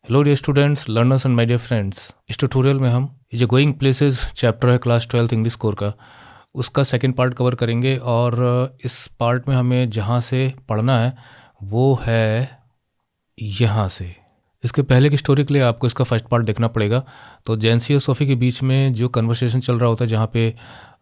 Hello dear students, learners and my dear friends. इस tutorial में हम ये जो गोइंग प्लेसेस चैप्टर है क्लास 12th इंग्लिश कोर का, उसका सेकंड पार्ट कवर करेंगे। और इस पार्ट में हमें जहाँ से पढ़ना है वो है यहाँ से। इसके पहले की स्टोरी के लिए आपको इसका फर्स्ट पार्ट देखना पड़ेगा। तो जैंसी और सोफ़ी के बीच में जो कन्वर्सेशन चल रहा होता है, जहाँ पे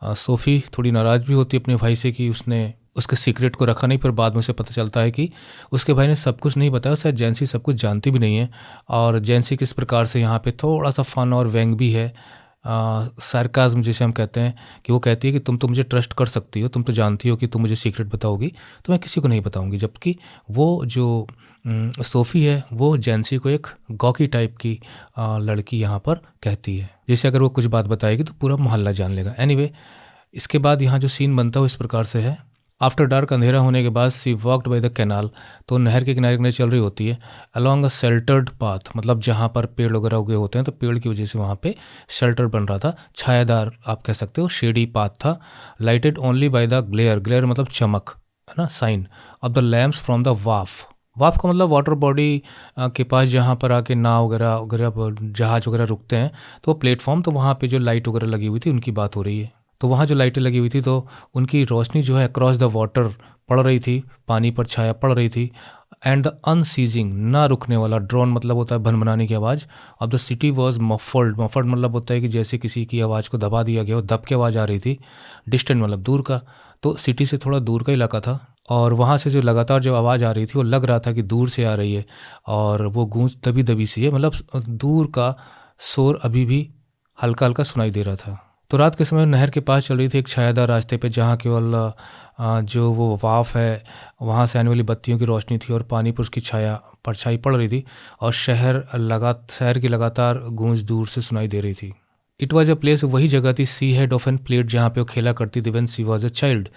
सोफ़ी थोड़ी नाराज़ भी होती है अपने भाई से कि उसने उसके सीक्रेट को रखा नहीं, पर बाद में उसे पता चलता है कि उसके भाई ने सब कुछ नहीं बताया, शायद जैंसी सब कुछ जानती भी नहीं है। और जैंसी किस प्रकार से यहाँ पे थोड़ा सा फन और व्यंग भी है, सार्काज्म जिसे हम कहते हैं, कि वो कहती है कि तुम तो मुझे ट्रस्ट कर सकती हो, तुम तो जानती हो कि तुम मुझे सीक्रेट बताओगी, तो मैं किसी को नहीं बताऊंगी। जबकि वो जो सोफ़ी है वो जैंसी को एक गॉकी टाइप की लड़की यहाँ पर कहती है, जैसे अगर वो कुछ बात बताएगी तो पूरा मोहल्ला जान लेगा। एनीवे, इसके बाद यहाँ जो सीन बनता है वो इस प्रकार से है। आफ्टर डार्क, अंधेरा होने के बाद, सी वॉकड बाय द कैनाल, तो नहर के किनारे किनारे चल रही होती है। अलॉन्ग अ शेल्टर्ड पाथ, मतलब जहाँ पर पेड़ वगैरह उगे होते हैं, तो पेड़ की वजह से वहाँ पे शेल्टर बन रहा था, छायादार आप कह सकते हो, शेडी पाथ था। Lighted only by the glare, glare मतलब चमक, है ना, sign of the lamps from the wharf. Wharf का मतलब वाटर बॉडी के पास जहाँ पर आके नाव वगैरह वगैरह जहाज वगैरह रुकते हैं, तो वो प्लेटफॉर्म, तो वहाँ पे जो लाइट वगैरह लगी हुई थी उनकी बात हो रही है। तो वहाँ जो लाइटें लगी हुई थी तो उनकी रोशनी जो है अक्रॉस द वाटर पड़ रही थी, पानी पर छाया पड़ रही थी। एंड द अनसीजिंग, ना रुकने वाला, ड्रोन मतलब होता है भनभनाने की आवाज़, of the city was muffled, muffled मतलब होता है कि जैसे किसी की आवाज़ को दबा दिया गया हो, दब के आवाज़ आ रही थी। डिस्टेंट मतलब दूर का, तो सिटी से थोड़ा दूर का इलाका था, और वहाँ से जो लगातार जो आवाज़ आ रही थी वो लग रहा था कि दूर से आ रही है, और वो गूंज दबी दबी सी है, मतलब दूर का शोर अभी भी हल्का हल्का सुनाई दे रहा था। तो रात के समय नहर के पास चल रही थी एक छायादार रास्ते पे, जहाँ केवल जो वो वाफ है वहाँ से आने वाली बत्तियों की रोशनी थी, और पानी पर उसकी छाया परछाई पड़ रही थी, और शहर की लगातार गूंज दूर से सुनाई दे रही थी। इट वॉज अ प्लेस, वही जगह थी, she had often played, जहाँ पे वो खेला करती थी when she was a child,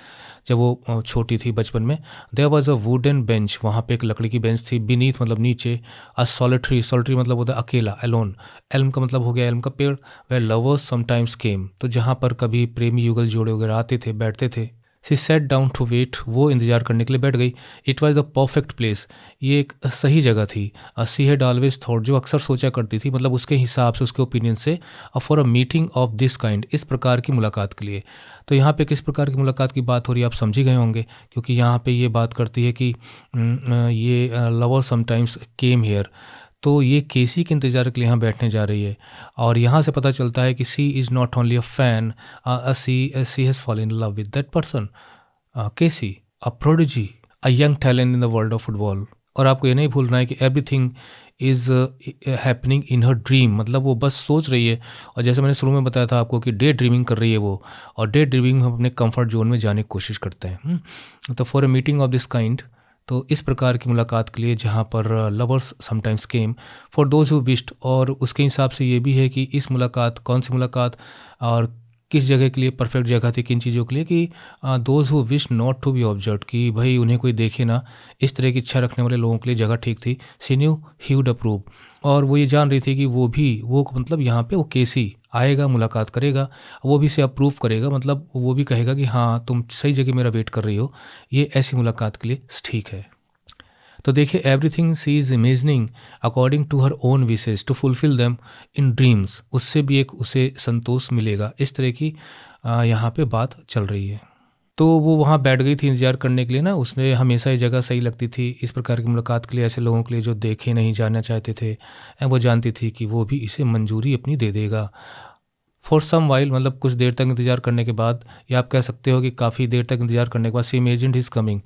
जब वो छोटी थी बचपन में। There was a wooden bench, वहाँ पे एक लकड़ी की बेंच थी। बीनीथ मतलब नीचे, अ सॉलिटरी, सॉलिटरी मतलब होता है अकेला, एलोन। एल्म का मतलब हो गया एल्म का पेड़। वे लवर्स समटाइम्स केम, तो जहाँ पर कभी प्रेमी युगल जोड़े वगैरह आते थे, बैठते थे। सी सेट डाउन टू वेट, वो इंतजार करने के लिए बैठ गई। It was the perfect place, ये एक सही जगह थी। सी हैड ऑलवेज थॉट, जो अक्सर सोचा करती थी, मतलब उसके हिसाब से, उसके ओपिनियन से, for a meeting of this kind, इस प्रकार की मुलाकात के लिए। तो यहाँ पे किस प्रकार की मुलाकात की बात हो रही है आप समझ ही गए होंगे, क्योंकि यहाँ पे ये बात करती है कि ये लवर समटाइम्स केम हेयर, तो ये केसी के इंतज़ार के लिए यहाँ बैठने जा रही है। और यहाँ से पता चलता है कि she is not only a fan, she has fall in love with that person, Casey, a prodigy, a young talent in the world of football. और आपको ये नहीं भूलना है कि everything is happening in her dream, मतलब वो बस सोच रही है, और जैसे मैंने शुरू में बताया था आपको कि डे ड्रीमिंग कर रही है वो, और डे ड्रीमिंग में हम अपने कंफर्ट जोन में जाने की कोशिश करते हैं। तो for a meeting of this kind, तो इस प्रकार की मुलाकात के लिए जहाँ पर lovers sometimes came, for those who wished, और उसके हिसाब से ये भी है कि इस मुलाकात, कौन सी मुलाकात और किस जगह के लिए परफेक्ट जगह थी, किन चीज़ों के लिए, कि those who wish not to be observe, कि भाई उन्हें कोई देखे ना, इस तरह की इच्छा रखने वाले लोगों के लिए जगह ठीक थी। सी न्यू ही वुड अप्रूव, और वो ये जान रही थी कि वो मतलब यहाँ पे वो केसी आएगा, मुलाकात करेगा, वो भी इसे अप्रूव करेगा, मतलब वो भी कहेगा कि हाँ तुम सही जगह मेरा वेट कर रही हो, ये ऐसी मुलाकात के लिए ठीक है। तो देखिए, everything she is imagining according to her own wishes to fulfil them in dreams, उससे भी एक उसे संतोष मिलेगा, इस तरह की यहाँ पे बात चल रही है। तो वो वहाँ बैठ गई थी इंतज़ार करने के लिए ना, उसने हमेशा ये जगह सही लगती थी इस प्रकार की मुलाकात के लिए, ऐसे लोगों के लिए जो देखे नहीं जाना चाहते थे। वो जानती थी कि वो भी इसे मंजूरी अपनी दे देगा। फॉर सम वाइल मतलब कुछ देर तक इंतज़ार करने के बाद, या आप कह सकते हो कि काफ़ी देर तक इंतज़ार करने के बाद, सी इमेजिन्ड हिज कमिंग,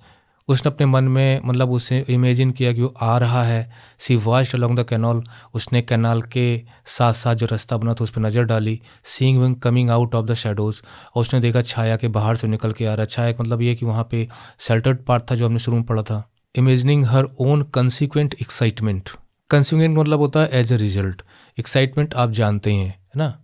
उसने अपने मन में मतलब उसे इमेजिन किया कि वो आ रहा है। सी वॉच्ड अलोंग द कैनाल, उसने कैनाल के साथ साथ जो रास्ता बना था उस पर नज़र डाली। Seeing him coming out of the shadows, और उसने देखा छाया के बाहर से निकल के आ रहा है। छाया का मतलब ये कि वहाँ पे शेल्टर्ड पार्ट था जो हमने शुरू में पढ़ा था। Imagining her own consequent excitement, consequent मतलब होता है एज ए रिजल्ट, एक्साइटमेंट आप जानते हैं, है ना।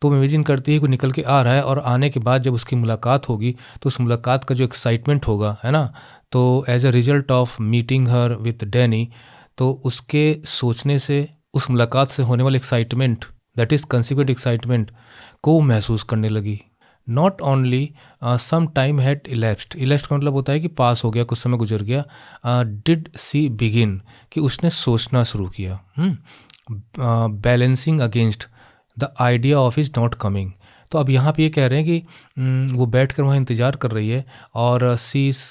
तो वो इमेजिन करती है कि निकल के आ रहा है, और आने के बाद जब उसकी मुलाकात होगी तो उस मुलाकात का जो एक्साइटमेंट होगा, है ना, तो as a result of meeting her with Danny, तो उसके सोचने से, उस मुलाकात से होने वाले excitement, that is consequent excitement, को महसूस करने लगी। Not only some time had elapsed, elapsed का मतलब होता है कि पास हो गया, कुछ समय गुजर गया। डिड सी बिगिन, कि उसने सोचना शुरू किया। Balancing against the idea of is not coming. तो अब यहाँ पे ये कह रहे हैं कि वो बैठ कर वहाँ इंतज़ार कर रही है और सी इज़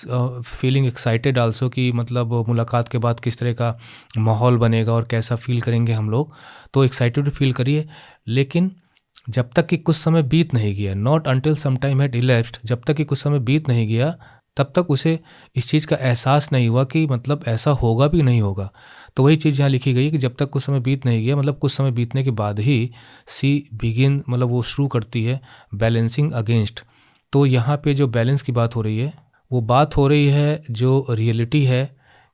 फीलिंग एक्साइटेड आल्सो कि मतलब मुलाकात के बाद किस तरह का माहौल बनेगा और कैसा फ़ील करेंगे हम लोग। तो एक्साइटेड फील करिए, लेकिन जब तक कि कुछ समय बीत नहीं गया, not until some time had elapsed, जब तक कि कुछ समय बीत नहीं गया तब तक उसे इस चीज़ का एहसास नहीं हुआ कि मतलब ऐसा होगा भी नहीं होगा। तो वही चीज़ यहाँ लिखी गई है कि जब तक कुछ समय बीत नहीं गया, मतलब कुछ समय बीतने के बाद ही सी बिगिन, मतलब वो शुरू करती है बैलेंसिंग अगेंस्ट। तो यहाँ पे जो बैलेंस की बात हो रही है, वो बात हो रही है जो रियलिटी है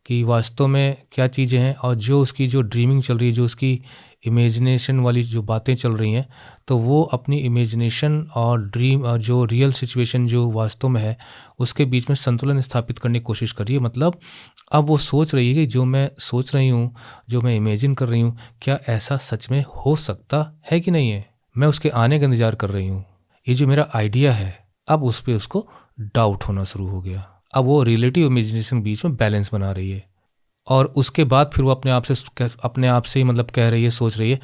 कि वास्तव में क्या चीज़ें हैं, और जो उसकी जो ड्रीमिंग चल रही है, जो उसकी इमेजिनेशन वाली जो बातें चल रही हैं, तो वो अपनी इमेजिनेशन और ड्रीम और जो रियल सिचुएशन जो वास्तव में है उसके बीच में संतुलन स्थापित करने की कोशिश कर रही है। मतलब अब वो सोच रही है कि जो मैं सोच रही हूँ, जो मैं इमेजिन कर रही हूँ, क्या ऐसा सच में हो सकता है कि नहीं है। मैं उसके आने का इंतज़ार कर रही हूँ। ये जो मेरा आइडिया है, अब उस पर उसको डाउट होना शुरू हो गया। अब वो रियलिटी और इमेजिनेशन बीच में बैलेंस बना रही है, और उसके बाद फिर वो अपने आप से ही मतलब कह रही है, सोच रही है,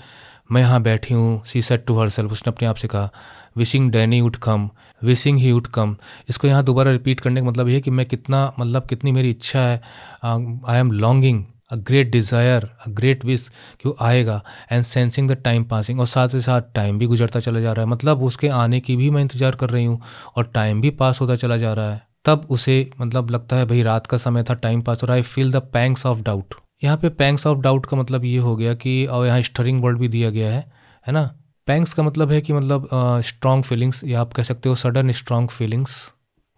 मैं यहाँ बैठी हूँ। सी सेड टू हरसेल्फ, उसने अपने आप से कहा, wishing Danny would come, wishing he would come. इसको यहाँ दोबारा रिपीट करने का मतलब ये है कि मैं कितनी मेरी इच्छा है, I am longing a great desire, a great wish कि वो आएगा, and sensing the time passing, और साथ ही साथ टाइम भी गुजरता चला जा रहा है। मतलब उसके आने की भी मैं इंतज़ार कर रही हूँ और टाइम भी पास होता चला जा रहा है। तब उसे मतलब लगता है भाई रात का समय था, टाइम पास हो रहा है। I feel the pangs of doubt. यहाँ पे पैंग्स ऑफ डाउट का मतलब ये हो गया कि, और यहाँ स्टरिंग वर्ड भी दिया गया है ना। पैंग्स का मतलब है कि मतलब स्ट्रॉन्ग फीलिंग्स, या आप कह सकते हो सडन स्ट्रॉन्ग फीलिंग्स।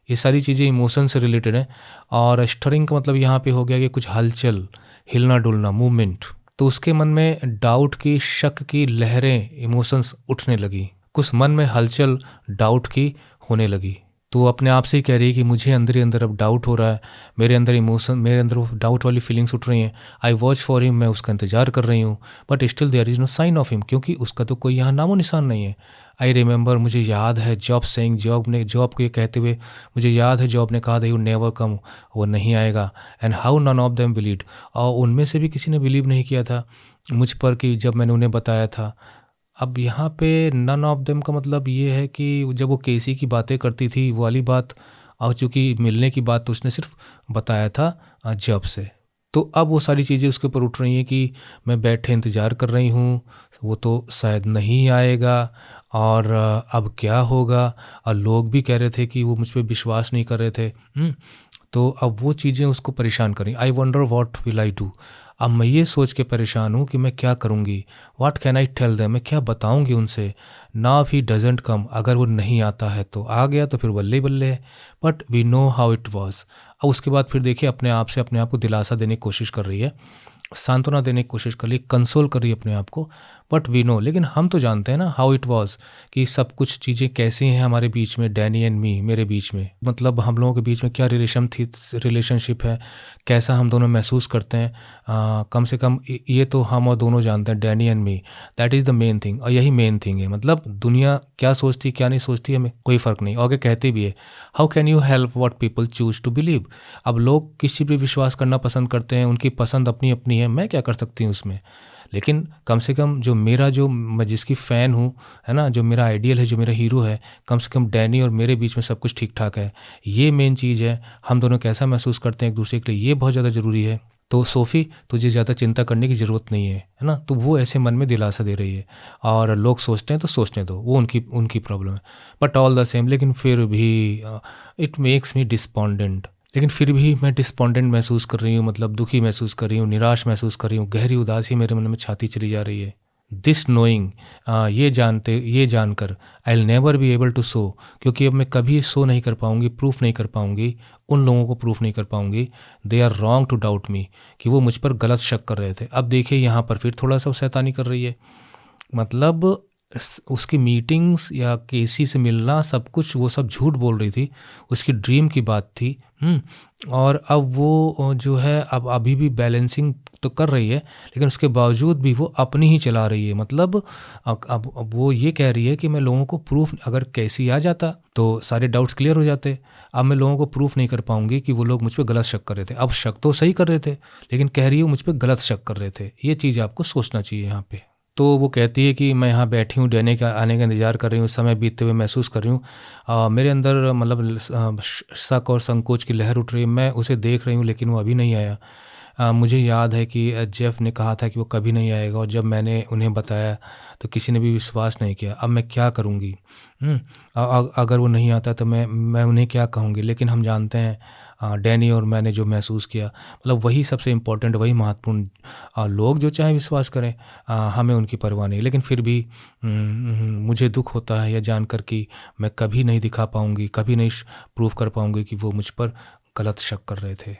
ये सारी चीज़ें इमोशन से रिलेटेड हैं। और स्टरिंग का मतलब यहाँ पे हो गया कि कुछ हलचल, हिलना डुलना, मूवमेंट। तो उसके मन में डाउट की, शक की लहरें, इमोशंस उठने लगी। कुछ मन में हलचल डाउट की होने लगी। तो वो अपने आप से ही कह रही है कि मुझे अंदर ही अंदर अब डाउट हो रहा है, मेरे अंदर इमोशन, मेरे अंदर वो डाउट वाली फीलिंग्स उठ रही हैं। आई वॉच फॉर हिम, मैं उसका इंतजार कर रही हूँ, but still there is no sign of him, क्योंकि उसका तो कोई यहाँ नामो निशान नहीं है। आई रिमेंबर, मुझे याद है, जॉब सेइंग, जॉब को ये कहते हुए मुझे याद है, जॉब ने कहा था यू नेवर कम, वो नहीं आएगा। And how none of them believed, और उनमें से भी किसी ने बिलीव नहीं किया था मुझ पर कि जब मैंने उन्हें बताया था। अब यहाँ पे नन ऑफ देम का मतलब ये है कि जब वो केसी की बातें करती थी वो वाली बात, और चूँकि मिलने की बात तो उसने सिर्फ बताया था जब से। तो अब वो सारी चीज़ें उसके ऊपर उठ रही हैं कि मैं बैठे इंतज़ार कर रही हूँ, वो तो शायद नहीं आएगा, और अब क्या होगा। और लोग भी कह रहे थे कि वो मुझ पे विश्वास नहीं कर रहे थे। तो अब वो चीज़ें उसको परेशान कर रही। आई wonder what will I do, अब मैं ये सोच के परेशान हूँ कि मैं क्या करूँगी। What can I tell them, मैं क्या बताऊँगी उनसे। Now if he doesn't come, अगर वो नहीं आता है तो, आ गया तो फिर बल्ले बल्ले है, but we know how it was. अब उसके बाद फिर देखिए अपने आप को दिलासा देने की कोशिश कर रही है, सांत्वना देने की कोशिश कर रही है, कंसोल कर रही है अपने आप को। बट वी नो, लेकिन हम तो जानते हैं ना हाउ इट वाज, कि सब कुछ चीज़ें कैसी हैं हमारे बीच में, डैनी एंड मी, मेरे बीच में, मतलब हम लोगों के बीच में क्या रिलेशनशिप है, कैसा हम दोनों महसूस करते हैं। कम से कम ये तो हम और दोनों जानते हैं, Danny and me, that is the main thing. और यही मेन थिंग है, मतलब दुनिया क्या सोचती क्या नहीं सोचती हमें कोई फ़र्क नहीं। और आगे कहते भी है, how can you help what people choose to believe. अब लोग किसी पे विश्वास करना पसंद करते हैं, उनकी पसंद अपनी अपनी है, मैं क्या कर सकती हूँ उसमें। लेकिन कम से कम जो मैं जिसकी फ़ैन हूँ, है ना, जो मेरा आइडियल है, जो मेरा हीरो है, कम से कम डैनी और मेरे बीच में सब कुछ ठीक ठाक है, ये मेन चीज़ है। हम दोनों कैसा महसूस करते हैं एक दूसरे के लिए, ये बहुत ज़्यादा ज़रूरी है। तो सोफ़ी, तुझे ज़्यादा चिंता करने की ज़रूरत नहीं है ना। तो वो ऐसे मन में दिलासा दे रही है, और लोग सोचते हैं तो सोचने दो, वो उनकी उनकी प्रॉब्लम है। बट ऑल द सेम, लेकिन फिर भी इट मेक्स मी डिस्पॉन्डेंट, लेकिन फिर भी मैं डिस्पॉन्डेंट महसूस कर रही हूँ, मतलब दुखी महसूस कर रही हूँ, निराश महसूस कर रही हूँ, गहरी उदासी मेरे मन में छाती चली जा रही है। दिस नोइंग, ये जानकर, I will never be able to so, क्योंकि अब मैं कभी शो नहीं कर पाऊँगी, प्रूफ नहीं कर पाऊँगी, उन लोगों को प्रूफ नहीं कर पाऊँगी, they are wrong to doubt me, कि वो मुझ पर गलत शक कर रहे थे। अब देखिए यहाँ पर फिर थोड़ा सा शैतानी कर रही है। मतलब उसकी मीटिंग्स या केसी से मिलना सब कुछ वो सब झूठ बोल रही थी, उसकी ड्रीम की बात थी। और अब वो जो है अब अभी भी बैलेंसिंग तो कर रही है, लेकिन उसके बावजूद भी वो अपनी ही चला रही है। मतलब अब वो ये कह रही है कि मैं लोगों को प्रूफ, अगर केसी आ जाता तो सारे डाउट्स क्लियर हो जाते, अब मैं लोगों को प्रूफ नहीं कर पाऊंगी कि वो लोग मुझ पर गलत शक कर रहे थे। अब शक तो सही कर रहे थे, लेकिन कह रही है मुझ पर गलत शक कर रहे थे। ये चीज़ आपको सोचना चाहिए यहाँ पे। तो वो कहती है कि मैं यहाँ बैठी हूँ, डैनी का आने का इंतज़ार कर रही हूँ, समय बीतते हुए महसूस कर रही हूँ। मेरे अंदर मतलब शक और संकोच की लहर उठ रही है। मैं उसे देख रही हूँ लेकिन वो अभी नहीं आया। मुझे याद है कि जेफ ने कहा था कि वो कभी नहीं आएगा, और जब मैंने उन्हें बताया तो किसी ने भी विश्वास नहीं किया। अब मैं क्या करूँगी? अगर वो नहीं आता तो मैं उन्हें क्या कहूँगी? लेकिन हम जानते हैं डैनी और मैंने जो महसूस किया, मतलब वही सबसे इम्पोर्टेंट, वही महत्वपूर्ण। लोग जो चाहे विश्वास करें, हमें उनकी परवाह नहीं। लेकिन फिर भी मुझे दुख होता है यह जानकर कि मैं कभी नहीं दिखा पाऊँगी, कभी नहीं प्रूव कर पाऊँगी कि वो मुझ पर गलत शक कर रहे थे।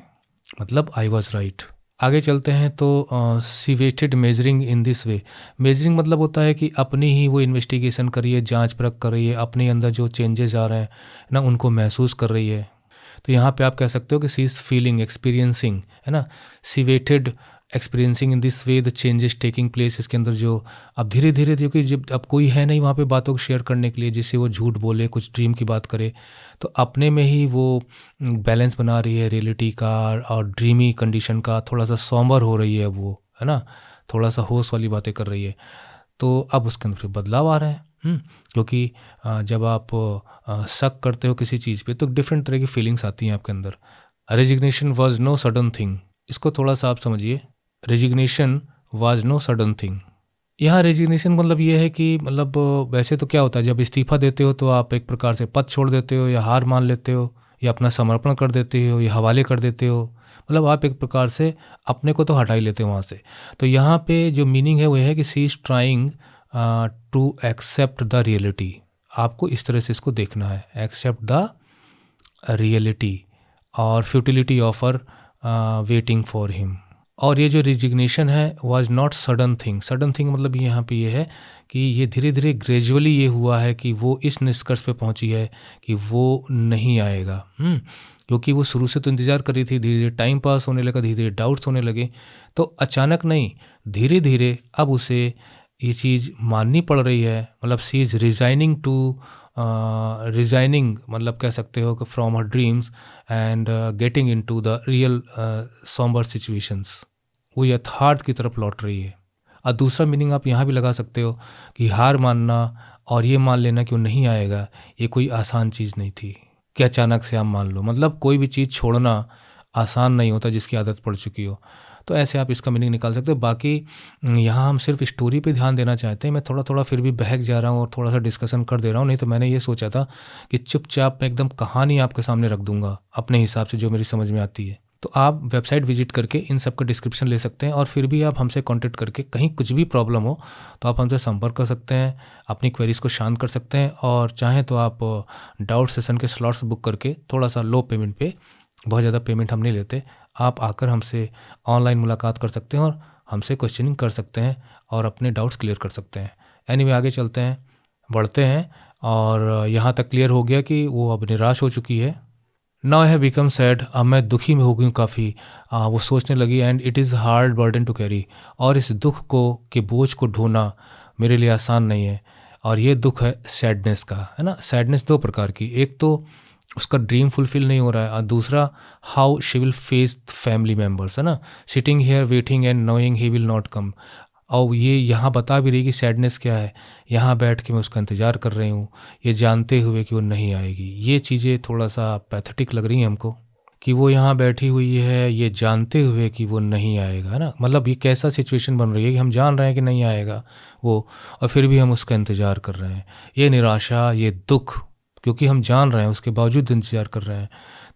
मतलब आई वॉज राइट। आगे चलते हैं तो she waited measuring in this way. Measuring मतलब होता है कि अपनी ही वो इन्वेस्टिगेशन कर रही है, जांच परख कर रही है, अपने अंदर जो चेंजेस आ रहे हैं ना उनको महसूस कर रही है। तो यहाँ पे आप कह सकते हो कि सी इज़ फीलिंग, एक्सपीरियंसिंग, है ना, she waited experiencing in this way the changes taking place. इसके अंदर जो अब धीरे धीरे, क्योंकि जब अब कोई है नहीं वहाँ पे बातों को शेयर करने के लिए, जिससे वो झूठ बोले, कुछ ड्रीम की बात करे, तो अपने में ही वो बैलेंस बना रही है रियलिटी का और ड्रीमी कंडीशन का। थोड़ा सा सॉम्बर हो रही है वो, है ना, थोड़ा सा होश वाली बातें कर रही है। तो अब उसके अंदर फिर बदलाव आ रहे हैं। क्योंकि जब आप शक करते हो किसी चीज़ पे तो डिफरेंट तरह की फीलिंग्स आती हैं आपके अंदर। Resignation was no sudden thing. इसको थोड़ा सा आप समझिए। Resignation was no sudden thing. यहाँ रेजिग्नेशन मतलब ये है कि मतलब वैसे तो क्या होता है, जब इस्तीफा देते हो तो आप एक प्रकार से पद छोड़ देते हो, या हार मान लेते हो, या अपना समर्पण कर देते हो, या हवाले कर देते हो। मतलब आप एक प्रकार से अपने को तो हटा ही लेते हो वहाँ से। तो यहाँ पे जो मीनिंग है वो है कि she is trying to accept the reality. आपको इस तरह से इसको देखना है, एक्सेप्ट द रियलिटी और futility of her waiting for him. और ये जो रिजिग्नेशन है was not sudden thing. Sudden thing मतलब यहाँ पे ये है कि ये धीरे धीरे ग्रेजुअली ये हुआ है कि वो इस निष्कर्ष पे पहुंची है कि वो नहीं आएगा। क्योंकि वो शुरू से तो इंतज़ार कर रही थी, धीरे धीरे टाइम पास होने लगा, धीरे धीरे डाउट्स होने लगे। तो अचानक नहीं, धीरे धीरे अब उसे ये चीज़ माननी पड़ रही है। मतलब सी इज़ रिजाइनिंग मतलब कह सकते हो कि from her dreams and getting into the real sombre situations. वो यथार्थ की तरफ लौट रही है। और दूसरा मीनिंग आप यहाँ भी लगा सकते हो कि हार मानना और ये मान लेना कि वो नहीं आएगा, ये कोई आसान चीज़ नहीं थी कि अचानक से आप मान लो। मतलब कोई भी चीज़ छोड़ना आसान नहीं होता जिसकी आदत पड़ चुकी हो। तो ऐसे आप इसका मीनिंग निकाल सकते हो। बाकी यहाँ हम सिर्फ स्टोरी पे ध्यान देना चाहते हैं। मैं थोड़ा थोड़ा फिर भी बहक जा रहा हूँ और थोड़ा सा डिस्कशन कर दे रहा हूँ। नहीं तो मैंने ये सोचा था कि चुपचाप मैं एकदम कहानी आपके सामने रख दूंगा अपने हिसाब से, जो मेरी समझ में आती है। तो आप वेबसाइट विजिट करके इन सब का डिस्क्रिप्शन ले सकते हैं, और फिर भी आप हमसे कांटेक्ट करके कहीं कुछ भी प्रॉब्लम हो तो आप हमसे संपर्क कर सकते हैं, अपनी क्वेरीज को शांत कर सकते हैं। और चाहें तो आप डाउट सेशन के स्लॉट्स बुक करके थोड़ा सा लो पेमेंट पे, बहुत ज़्यादा पेमेंट हम नहीं लेते, आप आकर हमसे ऑनलाइन मुलाकात कर सकते हैं और हमसे क्वेश्चनिंग कर सकते हैं और अपने डाउट्स क्लियर कर सकते हैं। एनीवे आगे चलते हैं, बढ़ते हैं। और यहाँ तक क्लियर हो गया कि वो अब निराश हो चुकी है। Now I have become sad. अब मैं दुखी में हो गई हूँ काफ़ी। वो सोचने लगी, and it is hard burden to carry. और इस दुख को के बोझ को ढोना मेरे लिए आसान नहीं है। और ये दुख है सैडनेस का, है ना। सैडनेस दो प्रकार की, एक तो उसका ड्रीम फुलफिल नहीं हो रहा है, और दूसरा how she will face family members, है ना, sitting here waiting and knowing he will not come. और ये यहाँ बता भी रही कि सैडनेस क्या है, यहाँ बैठ के मैं उसका इंतज़ार कर रही हूँ ये जानते हुए कि वो नहीं आएगी। ये चीज़ें थोड़ा सा पैथेटिक लग रही हैं हमको, कि वो यहाँ बैठी हुई है ये जानते हुए कि वो नहीं आएगा, है ना। मतलब ये कैसा सिचुएशन बन रही है कि हम जान रहे हैं कि नहीं आएगा वो, और फिर भी हम उसका इंतज़ार कर रहे हैं। ये निराशा, ये दुख, क्योंकि हम जान रहे हैं उसके बावजूद इंतज़ार कर रहे हैं,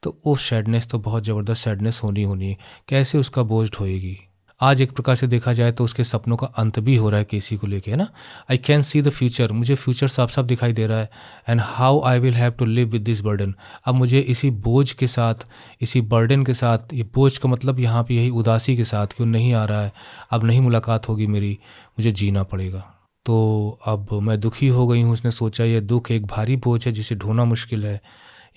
तो वो सैडनेस तो बहुत ज़बरदस्त सैडनेस होनी है। कैसे उसका बोझ ढोएगी। आज एक प्रकार से देखा जाए तो उसके सपनों का अंत भी हो रहा है केसी को लेके, है ना। I can see the future, मुझे फ्यूचर साफ साफ दिखाई दे रहा है। And how I will have to live with this burden. अब मुझे इसी बोझ के साथ, इसी बर्डन के साथ, ये बोझ का मतलब यहाँ पे यही उदासी के साथ, क्यों नहीं आ रहा है, अब नहीं मुलाकात होगी मेरी, मुझे जीना पड़ेगा। तो अब मैं दुखी हो गई हूँ। उसने सोचा यह दुख एक भारी बोझ है जिसे ढोना मुश्किल है।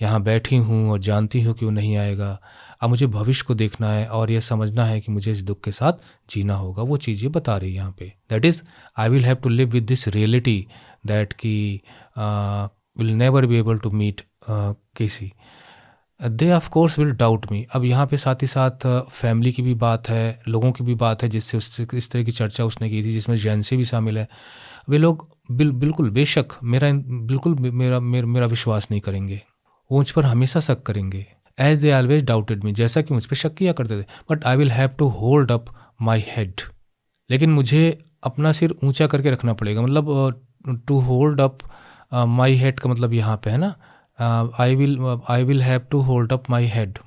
यहाँ बैठी हूँ और जानती हूँ कि वो नहीं आएगा। अब मुझे भविष्य को देखना है और यह समझना है कि मुझे इस दुख के साथ जीना होगा। वो चीज़ ये बता रही है यहाँ पे, that is I will have to live with this reality that कि will never be able to meet Casey. They of course will doubt me. अब यहाँ पे साथ ही साथ फैमिली की भी बात है, लोगों की भी बात है जिससे उससे इस तरह की चर्चा उसने की थी, जिसमें जैनसी भी शामिल है। वे लोग बिल्कुल बेशक बिल्कुल मेरा विश्वास नहीं करेंगे। वो मुझ पर हमेशा शक करेंगे, as they always doubted me, जैसा कि मुझ पर शक किया करते थे। But I will have to hold up my head. लेकिन मुझे अपना सिर ऊंचा करके रखना पड़ेगा। मतलब to hold up my head का मतलब यहाँ पे है ना, I will have to hold up my head.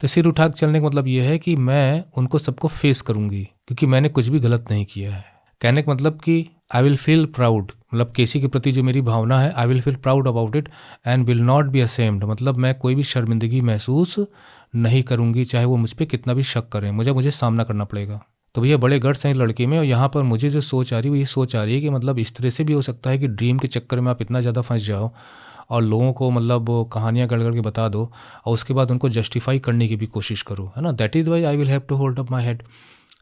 तो सिर उठा के चलने का मतलब ये है कि मैं उनको सबको फेस करूंगी क्योंकि मैंने कुछ भी गलत नहीं किया है। कहने का मतलब कि आई विल फील प्राउड, मतलब केसी के प्रति जो मेरी भावना है, I will feel proud about it and will not be ashamed. मतलब मैं कोई भी शर्मिंदगी महसूस नहीं करूंगी, चाहे वो मुझ पर कितना भी शक करें, मुझे सामना करना पड़ेगा। तो भैया बड़े गट्स हैं लड़के में। और यहाँ पर मुझे जो सोच आ रही है वो ये सोच आ रही है कि मतलब इस तरह से भी हो सकता है कि ड्रीम के चक्कर में आप इतना ज़्यादा फंस जाओ और लोगों को मतलब कहानियाँ गढ़ के बता दो और उसके बाद उनको जस्टिफाई करने की भी कोशिश करो, है ना। That is why I will have to hold up my head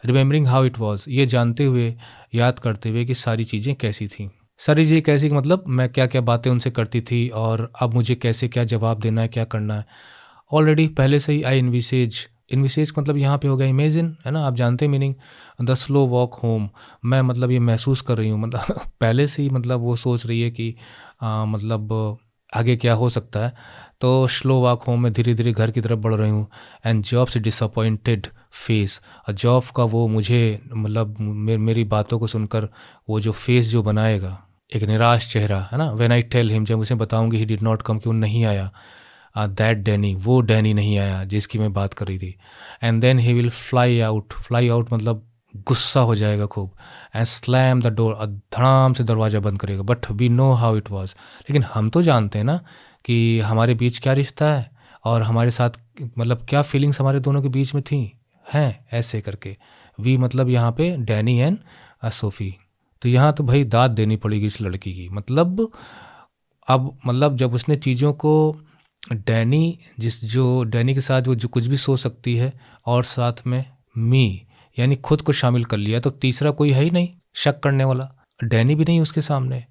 remembering how it was. ये जानते हुए, याद करते हुए कि सारी चीज़ें कैसी थी। सारी चीज़ें कैसी कि मतलब मैं क्या क्या बातें उनसे करती थी और अब मुझे कैसे क्या जवाब देना है, क्या करना है। ऑलरेडी पहले से ही आई इन्विसेज मतलब यहाँ पे हो गया इमेजिन, है ना। आप जानते हैं meaning, the slow walk home. मैं मतलब ये महसूस कर रही हूँ, मतलब पहले से ही मतलब वो सोच रही है कि मतलब आगे क्या हो सकता है। तो स्लो वॉक होम में धीरे धीरे घर की तरफ बढ़ रही हूँ। एंड जॉब से डिसअपॉइंटेड फेस, और जॉब का वो मुझे मतलब मेरी बातों को सुनकर वो जो फेस जो बनाएगा, एक निराश चेहरा, है ना। व्हेन आई टेल हिम, जब उसे बताऊंगी ही डिड नॉट कम, कि वो नहीं आया, दैट डैनी, वो डैनी नहीं आया जिसकी मैं बात कर रही थी। And then he will fly out मतलब गुस्सा हो जाएगा खूब। एंड स्लैम द डोर, धड़ाम से दरवाज़ा बंद करेगा। But we know how it was, लेकिन हम तो जानते हैं ना कि हमारे बीच क्या रिश्ता है और हमारे साथ मतलब क्या फीलिंग्स हमारे दोनों के बीच में थी हैं, ऐसे करके। वी मतलब यहाँ पे डैनी एंड सोफ़ी। तो यहाँ तो भाई दाद देनी पड़ेगी इस लड़की की। मतलब अब मतलब जब उसने चीज़ों को डैनी के साथ वो जो कुछ भी सोच सकती है और साथ में मी यानी खुद को शामिल कर लिया, तो तीसरा कोई है ही नहीं शक करने वाला। डैनी भी नहीं उसके सामने।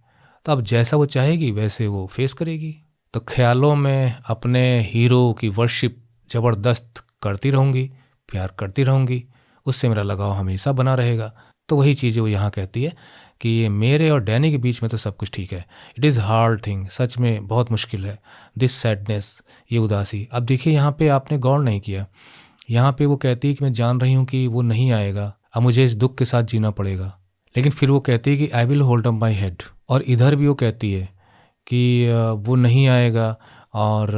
तो अब जैसा वो चाहेगी वैसे वो फेस करेगी। तो ख्यालों में अपने हीरो की वर्शिप ज़बरदस्त करती रहूँगी, प्यार करती रहूँगी, उससे मेरा लगाव हमेशा बना रहेगा। तो वही चीज़ें वो यहाँ कहती है कि ये मेरे और डैनी के बीच में तो सब कुछ ठीक है। इट इज़ हार्ड थिंग, सच में बहुत मुश्किल है। दिस सैडनेस, ये उदासी। अब देखिए यहाँ पे आपने गौर नहीं किया, यहाँ पे वो कहती है कि मैं जान रही हूँ कि वो नहीं आएगा, अब मुझे इस दुख के साथ जीना पड़ेगा। लेकिन फिर वो कहती है कि I will hold up my head. और इधर भी वो कहती है कि वो नहीं आएगा और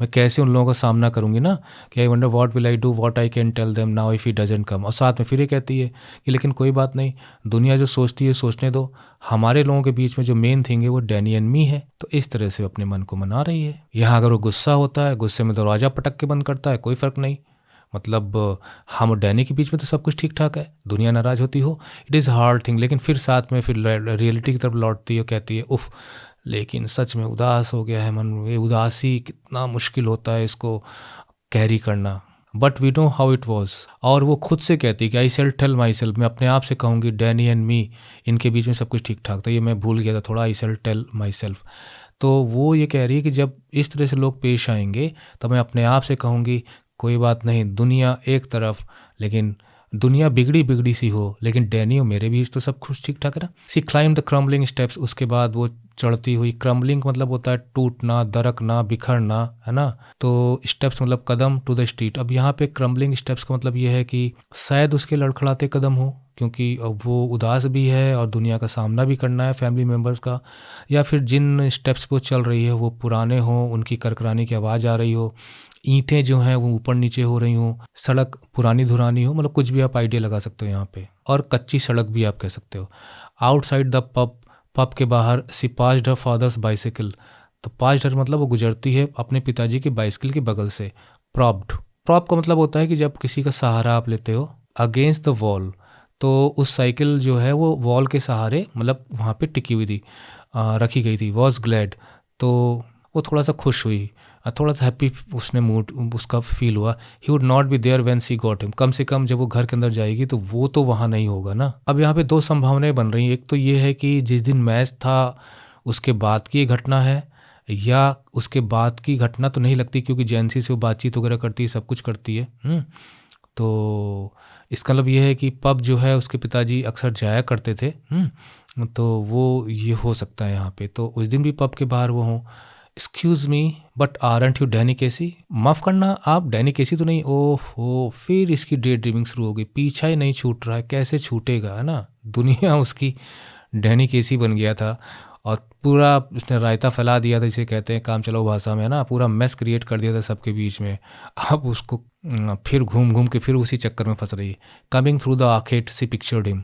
मैं कैसे उन लोगों का सामना करूंगी ना, कि I wonder what will I do, what I can tell them now if he doesn't come. और साथ में फिर ये कहती है कि लेकिन कोई बात नहीं, दुनिया जो सोचती है सोचने दो, हमारे लोगों के बीच में जो मेन थिंग है वो डैनी एंड मी है। तो इस तरह से अपने मन को मना रही है। यहाँ अगर वो गुस्सा होता है, गुस्से में दरवाज़ा पटक के बंद करता है, कोई फ़र्क नहीं। मतलब हम और डैनी के बीच में तो सब कुछ ठीक ठाक है, दुनिया नाराज़ होती हो, इट इज़ हार्ड थिंग। लेकिन फिर साथ में फिर रियलिटी की तरफ लौटती है, कहती है उफ़, लेकिन सच में उदास हो गया है मन। ये उदासी कितना मुश्किल होता है इसको कैरी करना। But we know how it was. और वो खुद से कहती कि I shall tell myself, मैं अपने आप से कहूँगी डैनी एंड मी, इनके बीच में सब कुछ ठीक ठाक था। ये मैं भूल गया था थोड़ा, आई सेल टेल माई सेल्फ। तो वो ये कह रही है कि जब इस तरह से लोग पेश आएंगे तो मैं अपने आप से कहूँगी कोई बात नहीं, दुनिया एक तरफ, लेकिन दुनिया बिगड़ी बिगड़ी सी हो, लेकिन डैनी और मेरे बीच तो सब कुछ ठीक ठाक है ना। सी क्लाइम द क्रम्बलिंग स्टेप्स, उसके बाद वो चढ़ती हुई, क्रम्बलिंग मतलब होता है टूटना, दरकना, बिखरना, है ना। तो स्टेप्स मतलब कदम, टू द स्ट्रीट। अब यहाँ पे क्रम्बलिंग स्टेप्स का मतलब ये है कि शायद उसके लड़खड़ाते कदम हो, क्योंकि अब वो उदास भी है और दुनिया का सामना भी करना है फैमिली मेम्बर्स का, या फिर जिन स्टेप्स पे चल रही है वो पुराने हों, उनकी करकराने की आवाज़ आ रही हो, ईंटें जो हैं वो ऊपर नीचे हो रही हों, सड़क पुरानी धुरानी हो, मतलब कुछ भी आप आइडिया लगा सकते हो यहाँ पे। और कच्ची सड़क भी आप कह सकते हो। आउटसाइड द पब के बाहर सी पास्ड हर फादर्स बाइसिकल। तो पास्ड हर मतलब वो गुजरती है अपने पिताजी की बाइसिकल के बगल से। प्रॉप्ड, प्रॉप का मतलब होता है कि जब किसी का सहारा आप लेते हो, अगेंस्ट द वॉल। तो उस साइकिल जो है वो वॉल के सहारे मतलब वहाँ पे टिकी हुई थी, रखी गई थी। वॉज ग्लैड, तो वो थोड़ा सा खुश हुई, थोड़ा सा हैप्पी उसने मूड उसका फील हुआ। He would not be there when she got him, कम से कम जब वो घर के अंदर जाएगी तो वो तो वहाँ नहीं होगा ना। अब यहाँ पे दो संभावनाएं बन रही हैं। एक तो ये है कि जिस दिन मैच था उसके बाद की ये घटना है, या उसके बाद की घटना तो नहीं लगती क्योंकि जैनसी से वो बातचीत वगैरह करती है, सब कुछ करती है। तो इसका मतलब ये है कि पब जो है उसके पिताजी अक्सर जाया करते थे। तो वो ये हो सकता है यहाँ पे, तो उस दिन भी पब के बाहर वो हों। Excuse me, but aren't you Danny Casey? माफ़ करना, आप डैनी केसी तो नहीं? ओहो, फिर इसकी डे ड्रीमिंग शुरू हो गई। पीछा ही नहीं छूट रहा है, कैसे छूटेगा, है ना। दुनिया उसकी डैनी केसी बन गया था और पूरा उसने रायता फैला दिया था, जिसे कहते हैं काम चलाओ भाषा में, है ना। पूरा मेस क्रिएट कर दिया था सबके बीच में। अब उसको फिर घूम घूम के फिर उसी चक्कर में फंस रही है। Coming through the arcade she pictured him,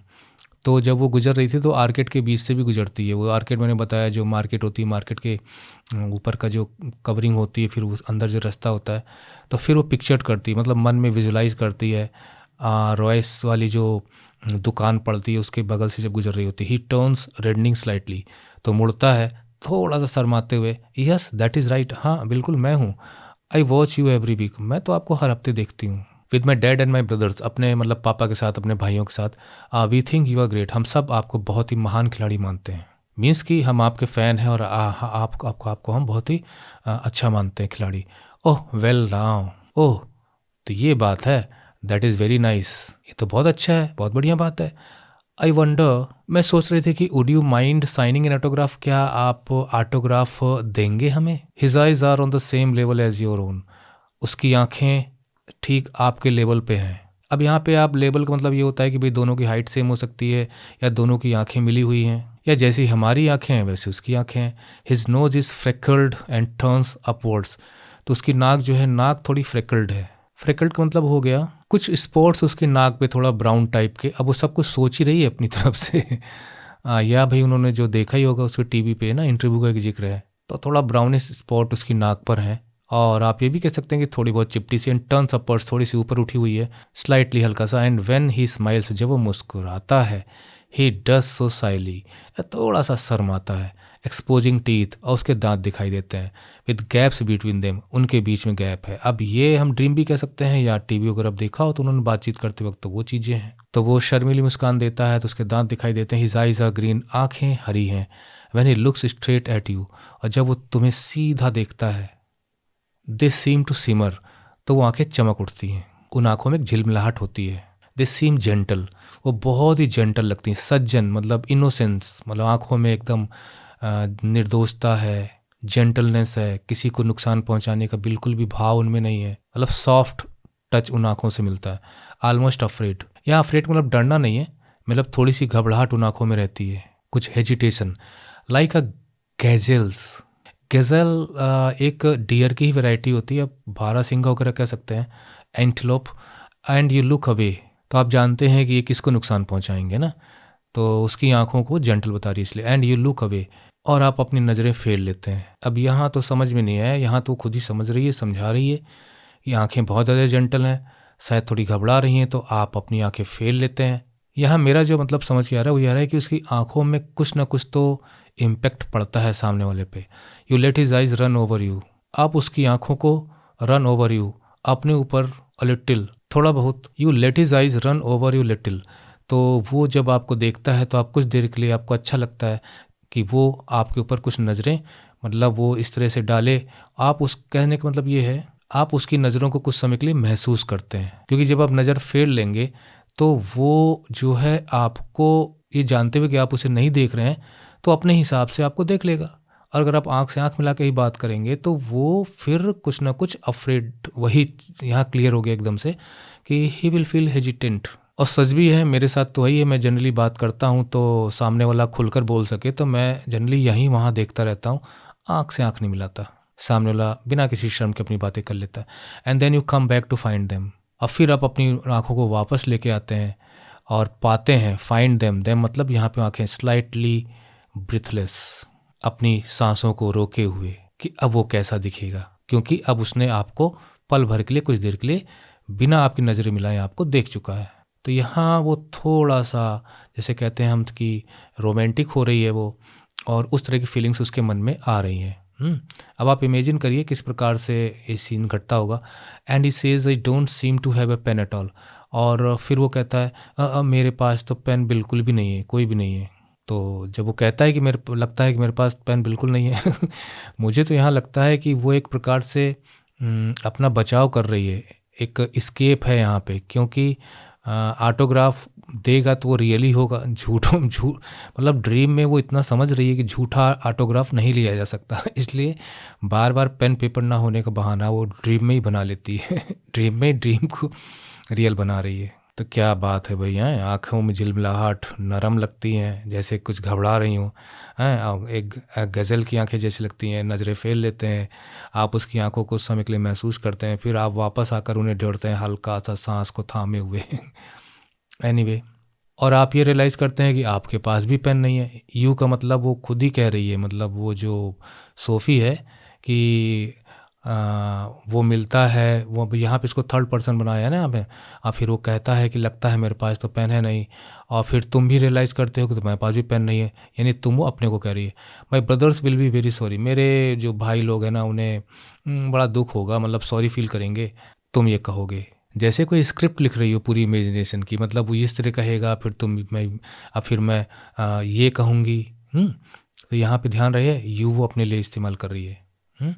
तो जब वो गुजर रही थी तो आर्केड के बीच से भी गुजरती है। वो आर्केड मैंने बताया जो मार्केट होती है, मार्केट के ऊपर का जो कवरिंग होती है, फिर उस अंदर जो रास्ता होता है, तो फिर वो पिक्चर करती है, मतलब मन में विजुलाइज करती है। रॉयस वाली जो दुकान पड़ती है उसके बगल से जब गुजर रही होती है। ही टर्न्स रेडनिंग स्लाइटली, तो मुड़ता है थोड़ा सा शर्माते हुए। यस दैट इज़ राइट, हाँ बिल्कुल मैं हूँ। I watch you every week, मैं तो आपको हर हफ्ते देखती हूँ। With my dad and my brothers, अपने मतलब पापा के साथ, अपने भाइयों के साथ। We think you are great, हम सब आपको बहुत ही महान खिलाड़ी मानते हैं। मीन्स कि हम आपके फ़ैन हैं और आपको हम बहुत ही अच्छा मानते हैं खिलाड़ी। ओह वेल नाउ, ओह तो ये बात है, दैट इज़ वेरी नाइस, ये तो बहुत अच्छा है, बहुत बढ़िया बात है। आई वंडर, मैं सोच रही थी कि would you mind signing an autograph, क्या आप ऑटोग्राफ देंगे हमें? His eyes are on the same level as your own, उसकी आंखें ठीक आपके लेवल पे हैं। अब यहाँ पे आप लेवल का मतलब ये होता है कि भाई दोनों की हाइट सेम हो सकती है, या दोनों की आंखें मिली हुई हैं, या जैसी हमारी आंखें हैं वैसे उसकी आंखें हैं। His nose is freckled and turns upwards, तो उसकी नाक जो है, नाक थोड़ी फ्रेकल्ड है। फ्रेकल्ड का मतलब हो गया कुछ स्पॉट्स उसकी नाक पे थोड़ा ब्राउन टाइप के। अब वो सब कुछ सोच ही रही है अपनी तरफ से। या भाई उन्होंने जो देखा ही होगा उसके टीवी पे ना, इंटरव्यू का एक जिक्र है, तो थोड़ा ब्राउनिश स्पॉट उसकी नाक पर है। और आप ये भी कह सकते हैं कि थोड़ी बहुत चिपटी सी, एंड टर्न्स अपवर्ड्स, थोड़ी सी ऊपर उठी हुई है, स्लाइटली हल्का सा। एंड व्हेन ही स्माइल्स, जब वो मुस्कुराता है, ही डज सो साइली, थोड़ा सा शर्माता है। एक्सपोजिंग टीथ, और उसके दांत दिखाई देते हैं। विद गैप्स बिटवीन देम, उनके बीच में गैप है। अब ये हम ड्रीम भी कह सकते हैं, या टीवी अगर अब देखा हो तो उन्होंने बातचीत करते वक्त तो वो चीज़ें हैं। तो वो शर्मीली मुस्कान देता है तो उसके दांत दिखाई देते हैं। हिज आइज आर ग्रीन, आँखें हरी हैं। When he looks straight at you, और जब वो तुम्हें सीधा देखता है, दे सीम टू सिमर, तो वो आंखें चमक उठती हैं, उन आंखों में एक झिलमिलाहट होती है। दे सीम जेंटल, वो बहुत ही जेंटल लगती हैं। सज्जन मतलब इनोसेंस, मतलब आंखों में एकदम निर्दोषता है, जेंटलनेस है, किसी को नुकसान पहुंचाने का बिल्कुल भी भाव उनमें नहीं है, मतलब सॉफ्ट टच उन आंखों से मिलता है। ऑलमोस्ट अफ्रेड, यहाँ अफ्रेड मतलब डरना नहीं है, मतलब थोड़ी सी घबराहट उन आंखों में रहती है, कुछ हेजिटेशन। लाइक अ गैजल्स, गज़ल एक डियर की ही वैरायटी होती है, बारहसिंगा वगैरह कह सकते हैं, antelope. And you look away, तो आप जानते हैं कि ये किसको नुकसान पहुंचाएंगे ना, तो उसकी आंखों को जेंटल बता रही है इसलिए। एंड यू लुक अवे, और आप अपनी नज़रें फेर लेते हैं। अब यहाँ तो समझ में नहीं आया, यहाँ तो खुद ही समझ रही है, समझा रही है। ये आंखें बहुत ज़्यादा जेंटल हैं, शायद थोड़ी घबरा रही हैं, तो आप अपनी आंखें फेर लेते हैं। यहाँ मेरा जो मतलब समझ के आ रहा है वो ये आ रहा है कि उसकी आंखों में कुछ ना कुछ तो इम्पेक्ट पड़ता है सामने वाले पे। You let his eyes run over you, आप उसकी आंखों को रन ओवर यू, अपने ऊपर अ लिटिल, थोड़ा बहुत। You let his eyes run over you little, तो वो जब आपको देखता है तो आप कुछ देर के लिए आपको अच्छा लगता है कि वो आपके ऊपर कुछ नज़रें मतलब वो इस तरह से डाले। आप उस कहने का मतलब ये है, आप उसकी नज़रों को कुछ समय के लिए महसूस करते हैं, क्योंकि जब आप नज़र फेर लेंगे तो वो जो है आपको ये जानते हुए कि आप उसे नहीं देख रहे हैं तो अपने हिसाब से आपको देख लेगा। और अगर आप आंख से आंख मिला के ही बात करेंगे तो वो फिर कुछ ना कुछ अफ्रेड, वही यहाँ क्लियर हो गया एकदम से कि ही विल फील हेजिटेंट। और सच भी है, मेरे साथ तो वही है, मैं जनरली बात करता हूँ तो सामने वाला खुलकर बोल सके तो मैं जनरली यहीं वहाँ देखता रहता हूँ, आंख से आंख नहीं मिलाता, सामने वाला बिना किसी शर्म के अपनी बातें कर लेता है। And then you come back to find them, और फिर आप अपनी आंखों को वापस लेके आते हैं और पाते हैं, फाइंड देम, देम मतलब यहाँ पे आंखें स्लाइटली ब्रीथलेस, अपनी सांसों को रोके हुए कि अब वो कैसा दिखेगा, क्योंकि अब उसने आपको पल भर के लिए, कुछ देर के लिए बिना आपकी नज़रें मिलाए आपको देख चुका है। तो तो यहाँ वो थोड़ा-सा जैसे कहते हैं हम कि रोमांटिक हो रही है वो, और उस तरह की फीलिंग्स उसके मन में आ रही हैं। अब आप इमेजिन करिए किस प्रकार से ये सीन घटता होगा। And he says I don't seem to have a pain at all. और फिर वो कहता है मेरे पास तो पेन बिल्कुल भी नहीं है, कोई भी नहीं है। तो जब वो कहता है कि लगता है कि मेरे पास पेन बिल्कुल नहीं है मुझे तो यहाँ लगता है कि वो एक प्रकार से अपना बचाव कर रही है, एक एस्केप है यहाँ पे, क्योंकि ऑटोग्राफ देगा तो वो रियली होगा, मतलब ड्रीम में वो इतना समझ रही है कि झूठा ऑटोग्राफ नहीं लिया जा सकता इसलिए बार बार पेन पेपर ना होने का बहाना वो ड्रीम में ही बना लेती है ड्रीम में ड्रीम को रियल बना रही है। तो क्या बात है भैया, आँखों में झिलमिलाहट नरम लगती हैं जैसे कुछ घबरा रही हूँ, हैं एक गज़ल की आंखें जैसी लगती हैं, नज़रें फेर लेते हैं आप उसकी आंखों को उस समय के लिए महसूस करते हैं, फिर आप वापस आकर उन्हें ढूंढते हैं हल्का सा सांस को थामे हुए एनीवे और आप ये रियलाइज़ करते हैं कि आपके पास भी पेन नहीं है। यू का मतलब वो खुद ही कह रही है, मतलब वो जो सोफ़ी है कि वो मिलता है, वो यहाँ पे इसको थर्ड पर्सन बनाया है ना यहाँ पे। और फिर वो कहता है कि लगता है मेरे पास तो पेन है नहीं, और फिर तुम भी रियलाइज़ करते हो कि तुम्हारे पास भी पेन नहीं है, यानी तुम वो अपने को कह रही है। My brothers will be very sorry, मेरे जो भाई लोग हैं ना उन्हें बड़ा दुख होगा, मतलब सॉरी फील करेंगे तुम ये कहोगे। जैसे कोई स्क्रिप्ट लिख रही हो पूरी इमेजिनेशन की, मतलब वो इस तरह कहेगा फिर फिर मैं ये कहूँगी। तो यहाँ पे ध्यान रहे यू वो अपने लिए इस्तेमाल कर रही है।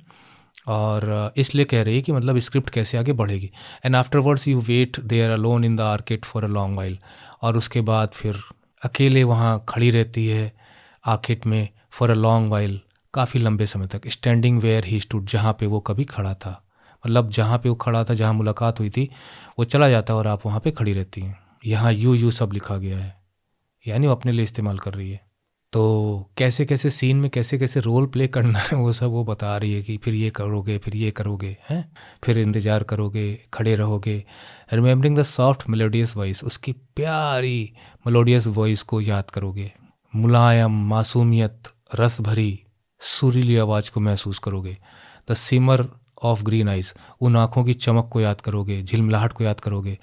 और इसलिए कह रही है कि मतलब स्क्रिप्ट कैसे आगे बढ़ेगी। And afterwards you wait there alone in the arcade for a long while, और उसके बाद फिर अकेले वहाँ खड़ी रहती है आर्केड में फॉर अ लॉन्ग वाइल, काफ़ी लंबे समय तक। स्टैंडिंग वेयर ही स्टूड, जहाँ पे वो कभी खड़ा था, मतलब जहाँ पे वो खड़ा था, जहाँ मुलाकात हुई थी, वो चला जाता है और आप वहाँ पे खड़ी रहती हैं। यहाँ यू सब लिखा गया है, यानी वो अपने लिए इस्तेमाल कर रही है। तो कैसे कैसे सीन में कैसे कैसे रोल प्ले करना है वो सब वो बता रही है कि फिर ये करोगे, फिर ये करोगे, हैं फिर इंतज़ार करोगे, खड़े रहोगे, remembering the soft melodious voice, उसकी प्यारी मेलोडियस वॉइस को याद करोगे, मुलायम मासूमियत, रस भरी सुरीली आवाज़ को महसूस करोगे, the shimmer of green eyes, उन आँखों की चमक को याद करोगे, झिलमिलाहट को याद करोगे।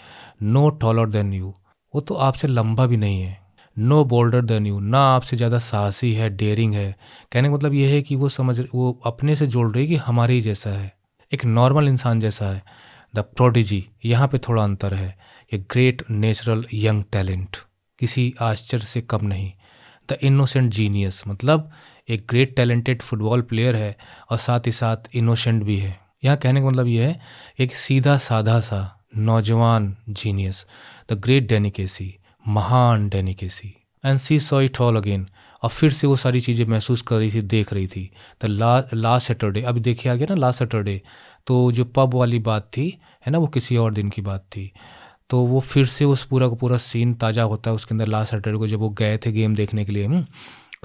नो टॉलर देन यू, वो तो आपसे लंबा भी नहीं है। नो बोल्डर देन यू, ना आपसे ज़्यादा साहसी है, डेयरिंग है। कहने का मतलब ये है कि वो अपने से जोड़ रही है कि हमारे ही जैसा है, एक नॉर्मल इंसान जैसा है। द प्रोडिजी, यहाँ पे थोड़ा अंतर है। A great natural young talent, किसी आश्चर्य से कम नहीं। द इनोसेंट जीनियस, मतलब एक ग्रेट टैलेंटेड फुटबॉल प्लेयर है और साथ ही साथ इनोसेंट भी है। यहाँ कहने का मतलब ये है एक सीधा साधा सा नौजवान जीनियस, द ग्रेट डेनिकेसी, महान Danny Casey. And she saw it all again, और फिर से वो सारी चीज़ें महसूस कर रही थी, देख रही थी। द लास्ट सैटरडे, अभी देखिए आ गया ना लास्ट सैटरडे, तो जो पब वाली बात थी है ना, वो किसी और दिन की बात थी। तो वो फिर से उस पूरा का पूरा सीन ताज़ा होता है उसके अंदर लास्ट सैटरडे को, जब वो गए थे गेम देखने के लिए।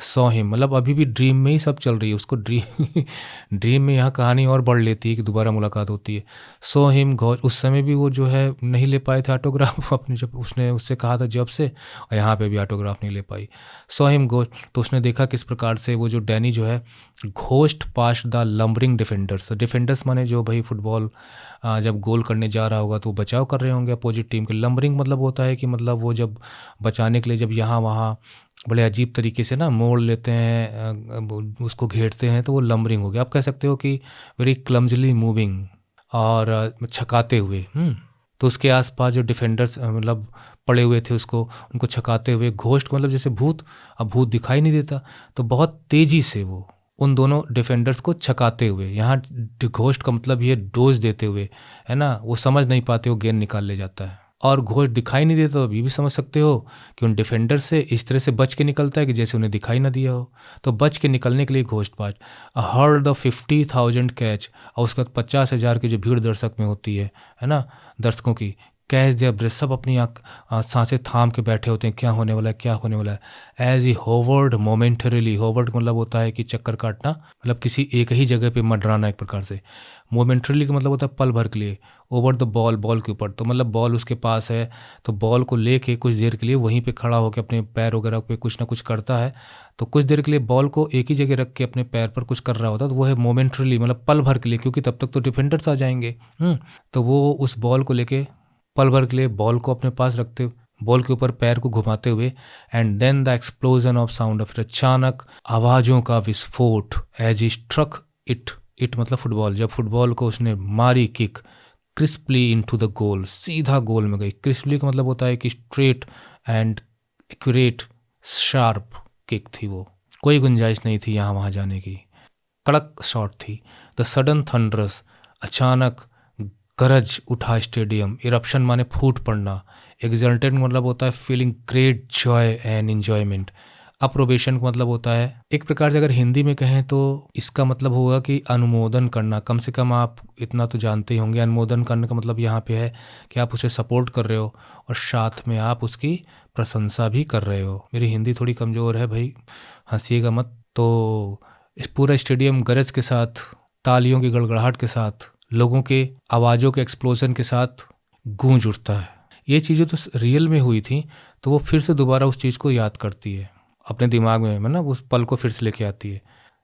सॉ हिम, मतलब अभी भी ड्रीम में ही सब चल रही है उसको, ड्रीम में यहाँ कहानी और बढ़ लेती है कि दोबारा मुलाकात होती है। सॉ हिम घोष, उस समय भी वो जो है नहीं ले पाए थे ऑटोग्राफ अपने, जब उसने उससे कहा था जब से, और यहाँ पे भी ऑटोग्राफ नहीं ले पाई। सॉ हिम घोष, तो उसने देखा किस प्रकार से वो जो डैनी जो है ghost past the lumbering defenders माने जो भाई फुटबॉल जब गोल करने जा रहा होगा तो वो बचाव कर रहे होंगे अपोजिट टीम के। लंबरिंग मतलब होता है कि मतलब वो जब बचाने के लिए जब यहाँ वहाँ बड़े अजीब तरीके से ना मोड़ लेते हैं, उसको घेरते हैं, तो वो लंबरिंग हो गया। आप कह सकते हो कि वेरी क्लमजली मूविंग, और छकाते हुए। तो उसके आसपास जो डिफेंडर्स मतलब पड़े हुए थे उसको, उनको छकाते हुए। घोस्ट मतलब जैसे भूत, अब भूत दिखाई नहीं देता तो बहुत तेज़ी से वो उन दोनों डिफेंडर्स को छकाते हुए, यहाँ घोस्ट का मतलब ये डोज देते हुए है ना, वो समझ नहीं पाते, वो गेंद निकाल ले जाता है। और घोस्ट दिखाई नहीं देता तो ये भी समझ सकते हो कि उन डिफेंडर से इस तरह से बच के निकलता है कि जैसे उन्हें दिखाई ना दिया हो। तो बच के निकलने के लिए ghost part heard the 50,000 catch, और उसके बाद 50,000 की जो भीड़ दर्शक में होती है ना, दर्शकों की, कैच दिया ब्रेथ, सब अपनी सांसें थाम के बैठे होते हैं, क्या होने वाला है, क्या होने वाला है। As he hovered momentarily, hovered मतलब होता है कि चक्कर काटना, मतलब किसी एक ही जगह पे मंडराना एक प्रकार से। मोमेंटरीली का मतलब होता है पल भर के लिए। ओवर द बॉल, बॉल के ऊपर, तो मतलब बॉल उसके पास है तो बॉल को लेके कुछ देर के लिए वहीं पे खड़ा होकर अपने पैर वगैरह पे कुछ ना कुछ करता है। तो कुछ देर के लिए बॉल को एक ही जगह रख के अपने पैर पर कुछ कर रहा होता है, तो वो है मोमेंटरीली, मतलब पल भर के लिए, क्योंकि तब तक तो डिफेंडर्स आ जाएंगे। तो वो उस बॉल को लेके पल भर के लिए बॉल को अपने पास रखते बॉल के ऊपर पैर को घुमाते हुए, and then the explosion of sound, फिर अचानक आवाज़ों का विस्फोट, as he struck it, it मतलब फुटबॉल, जब फुटबॉल को उसने मारी kick, crisply into the goal, सीधा गोल में गई। क्रिस्पली का मतलब होता है कि straight and accurate sharp kick थी वो, कोई गुंजाइश नहीं थी यहाँ वहाँ जाने की, कड़क शॉट थी। द सडन थंडरस, अचानक गरज उठा स्टेडियम, इरप्शन माने फूट पड़ना, एक्सल्टेंट मतलब होता है feeling great Joy and enjoyment, approbation का मतलब होता है, एक प्रकार से अगर हिंदी में कहें तो इसका मतलब होगा कि अनुमोदन करना। कम से कम आप इतना तो जानते ही होंगे, अनुमोदन करने का मतलब यहाँ पे है कि आप उसे सपोर्ट कर रहे हो और साथ में आप उसकी प्रशंसा भी कर रहे हो। मेरी हिंदी थोड़ी कमज़ोर है भाई, हंसीएगा मत। तो इस पूरा स्टेडियम गरज के साथ, तालियों की गड़गड़ाहट के साथ, लोगों के आवाज़ों के एक्सप्लोजन के साथ गूंज उठता है। ये चीज़ें तो रियल में हुई थी, तो वो फिर से दोबारा उस चीज़ को याद करती है अपने दिमाग में, है ना, उस पल को फिर से लेके आती है।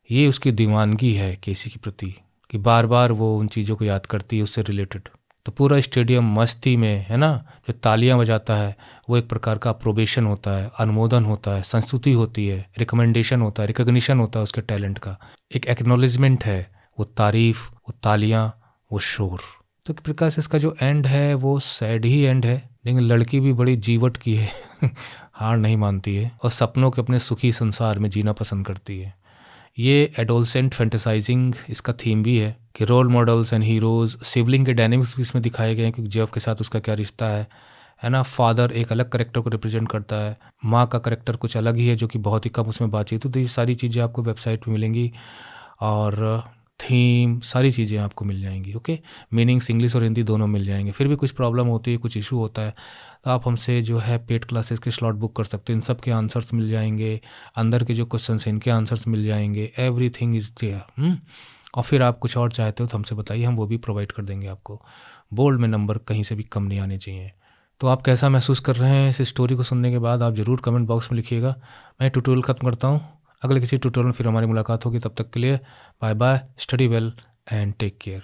ये उसकी दीवानगी है केसी के प्रति, कि बार बार वो उन चीज़ों को याद करती है उससे रिलेटेड। तो पूरा स्टेडियम मस्ती में, है ना, जो तालियां बजाता है वो एक प्रकार का अप्रोबेशन होता है, अनुमोदन होता है, संस्तुति होती है, रिकमेंडेशन होता है, रिकग्निशन होता है उसके टैलेंट का, एक एक्नॉलेजमेंट है, वो तारीफ, वो तालियां, वो शोर। तो एक प्रकार से इसका जो एंड है वो सैड ही एंड है, लेकिन लड़की भी बड़ी जीवट की है हार नहीं मानती है और सपनों के अपने सुखी संसार में जीना पसंद करती है। ये एडोलसेंट फैंटेसाइजिंग इसका थीम भी है कि role models and heroes, sibling के डायनेमिक्स भी इसमें दिखाए गए हैं कि जेफ के साथ उसका क्या रिश्ता है ना। फादर एक अलग करेक्टर को रिप्रेजेंट करता है, माँ का करेक्टर कुछ अलग ही है जो कि बहुत ही कम उसमें बातचीत। तो ये सारी चीज़ें आपको वेबसाइट पे मिलेंगी और थीम सारी चीज़ें आपको मिल जाएंगी। ओके, मीनिंग्स इंग्लिश और हिंदी दोनों मिल जाएंगे। फिर भी कुछ प्रॉब्लम होती है, कुछ इशू होता है, तो आप हमसे जो है पेड क्लासेस के स्लॉट बुक कर सकते हैं। इन सब के आंसर्स मिल जाएंगे, अंदर के जो क्वेश्चन हैं इनके आंसर्स मिल जाएंगे, एवरीथिंग इज़ देयर। और फिर आप कुछ और चाहते हो तो हमसे बताइए, हम वो भी प्रोवाइड कर देंगे आपको। बोल्ड में नंबर कहीं से भी कम नहीं आने चाहिए। तो आप कैसा महसूस कर रहे हैं इस स्टोरी को सुनने के बाद, आप ज़रूर कमेंट बॉक्स में लिखिएगा। मैं ट्यूटोरियल खत्म करता हूँ, अगले किसी ट्यूटोरियल में फिर हमारी मुलाकात होगी। तब तक के लिए bye bye, study well and take care.